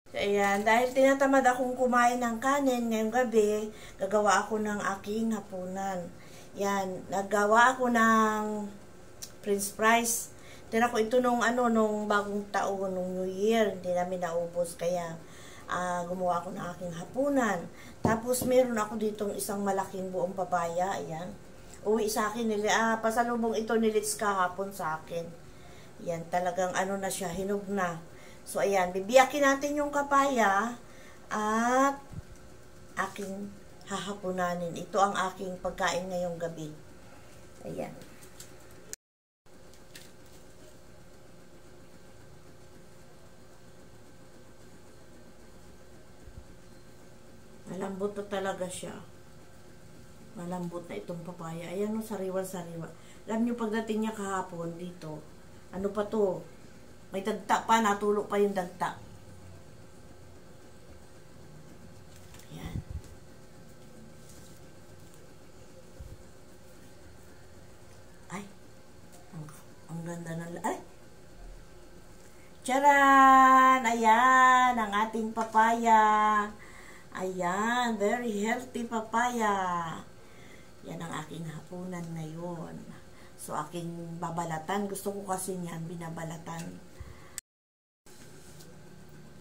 Ayan, dahil tinatamad akong kumain ng kanin ngayong gabi, gagawa ako ng aking hapunan. Yan, naggawa ako ng French fries. Tira ko ito nung bagong taon, nung New Year, hindi namin naubos, kaya gumawa ako ng aking hapunan. Tapos meron ako ditong isang malaking buong papaya, ayan. Uwi sa akin, pasalubong ito ni Litz kahapon sa akin. Yan, talagang na siya, hinog na. So, ayan, bibiyakin natin yung kapaya at aking hahapunanin. Ito ang aking pagkain ngayong gabi. Ayan. Malambot na talaga siya. Malambot na itong papaya. Ayan o, sariwa-sariwa. Alam nyo, pagdating niya kahapon dito, ano pa to? May dagta pa, natulog pa yung dagta. Ayan. Ay, ang ganda ng... Ay! Charan! Ayan, ang ating papaya. Ayan, very healthy papaya. Yan ang aking hapunan ngayon. So, aking babalatan. Gusto ko kasi niyan, binabalatan.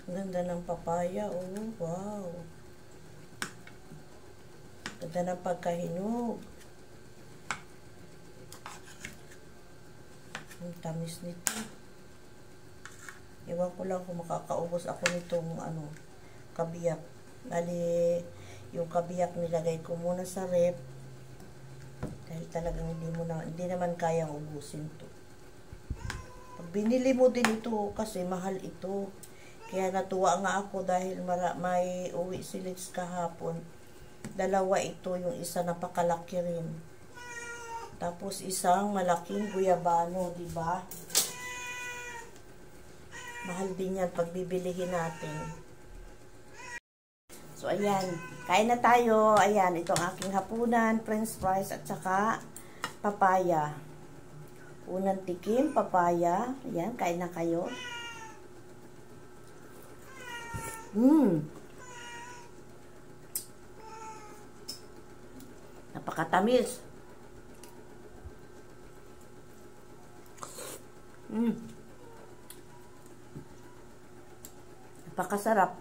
Ganda ng papaya. Oh, wow. Ganda ng pagkahinog. Ang tamis nito. Ewan ko lang kung makakaubos ako nitong kabiyak. Bali, yung kabiyak nilagay ko muna sa rep. Dahil talagang hindi naman kayang ubusin to. Pag binili mo din ito, kasi mahal ito. Kaya natuwa nga ako dahil may uwi si Litz kahapon. Dalawa ito, yung isa napakalaki rin. Tapos isang malaking guyabano, di ba? Mahal din yan pag bibilihin natin. So, ayan. Kain na tayo. Ayan, ito ang aking hapunan, french fries, at saka papaya. Unang tikim, papaya. Ayan, kain na kayo. Napakatamis. Napakasarap.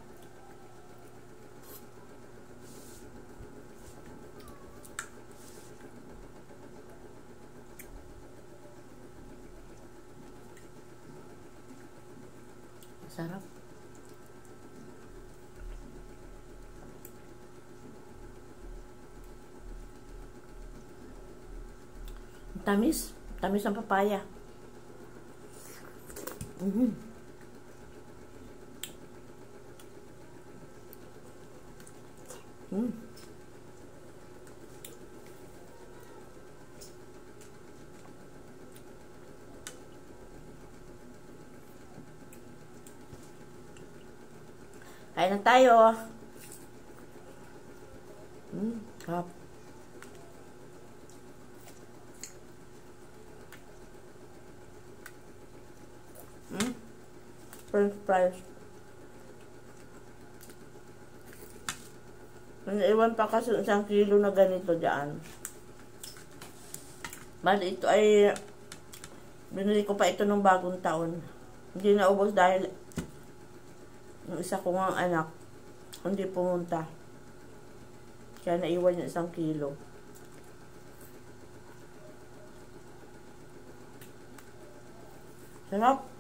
Sarap. Tamis. Tamis ang papaya. Kain na tayo. Sarap. French fries. Naiwan pa kasi 1 kilo na ganito dyan. Bali ito ay binili ko pa ito nung bagong taon. Hindi naubos dahil yung isa ko ngang anak hindi pumunta. Kaya naiwan yung 1 kilo. Sarap.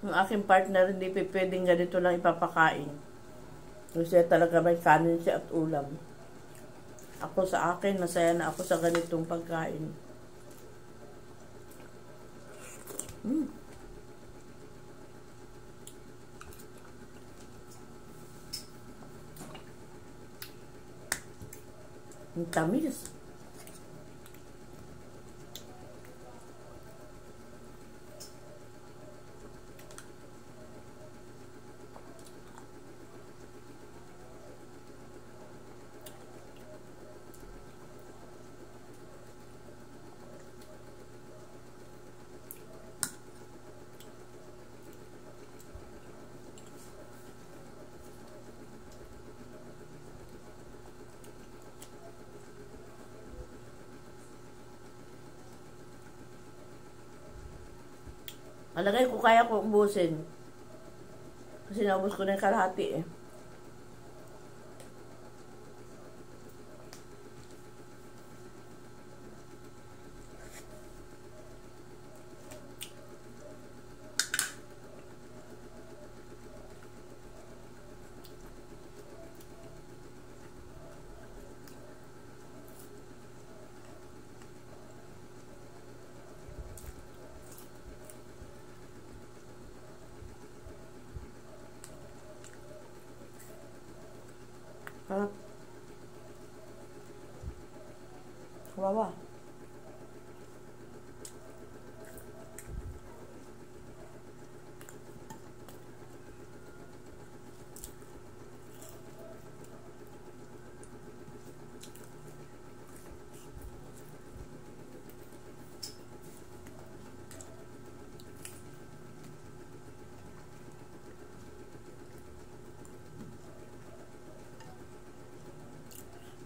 Yung aking partner hindi pwedeng ganito lang ipapakain. Kasi talaga may kanin siya at ulam. Ako sa akin, masaya na ako sa ganitong pagkain. Ang tamis. Alagay ko kaya ko ubusin. Kasi naubos ko na yung kalahati eh. Harap. Kawawa.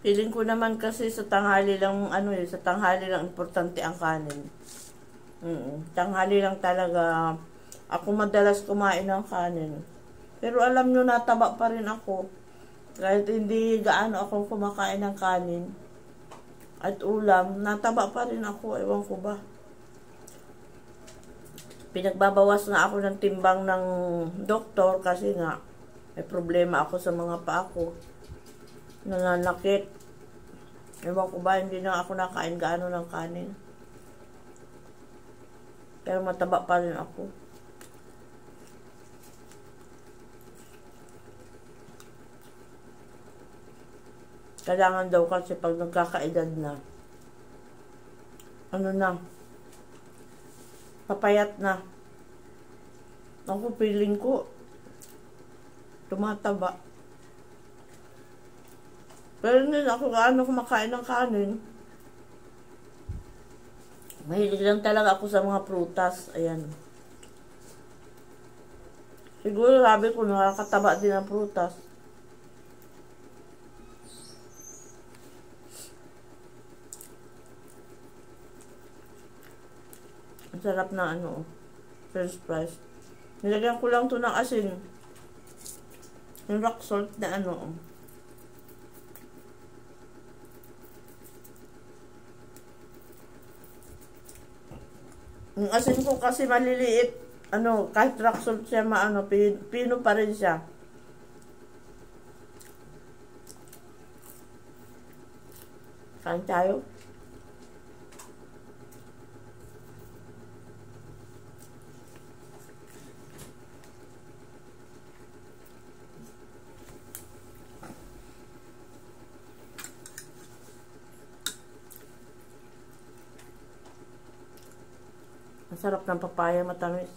Feeling ko naman kasi sa tanghali lang, sa tanghali lang importante ang kanin. Tanghali lang talaga ako madalas kumain ng kanin. Pero alam nyo, nataba pa rin ako. Kahit hindi gaano ako kumakain ng kanin at ulam, nataba pa rin ako. Ewan ko ba. Pinagbabawas nga ako ng timbang ng doktor kasi nga may problema ako sa mga paa ko. Nananakit. Ewan ko ba, hindi na ako nakain gaano ng kanin. Pero mataba pa rin ako. Kailangan daw kasi pag nagkakaedad na, papayat na. Ako, feeling ko, tumataba. Pero hindi ako gaano kumakain ng kanin. Mahilig lang talaga ako sa mga prutas. Ayan. Siguro sabi ko, nakakataba din ang prutas. Ang sarap na French fries. Nilagyan ko lang to ng asin. Yung rock salt na Yung asin ko kasi maliliit. Kahit rock salt siya pino pa rin siya. Kain tayo. Ang sarap ng papaya, matamis.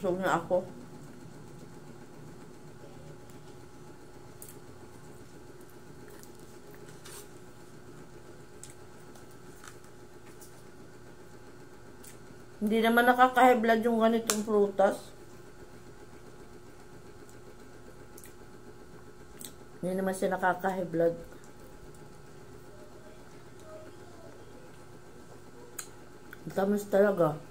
Busog na ako. Hindi naman nakaka-high blood yung ganitong prutas. Hindi naman siya nakaka-high blood. Tamis talaga.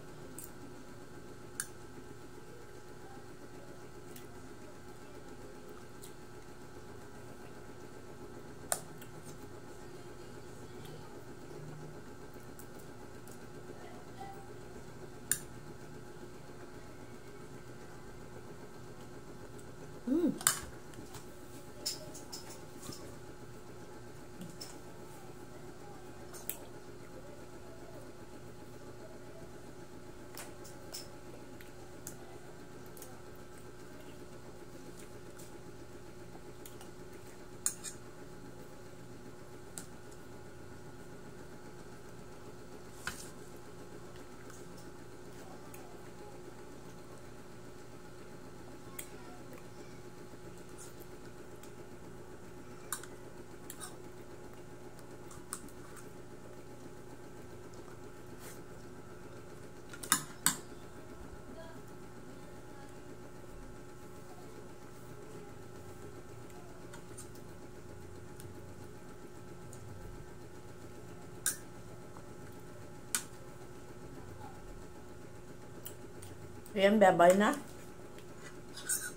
Ayan, babay na.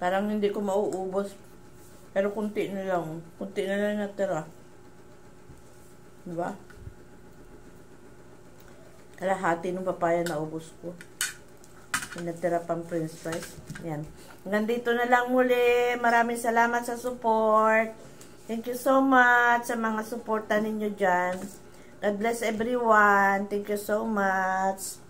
Parang hindi ko mauubos. Pero kunti na lang. Kunti na lang natira. Diba? Kalahati ng papaya na ubos ko. May natira pang french fries. Ayan. Hanggang dito na lang muli. Maraming salamat sa support. Thank you so much sa mga supporta ninyo dyan. God bless everyone. Thank you so much.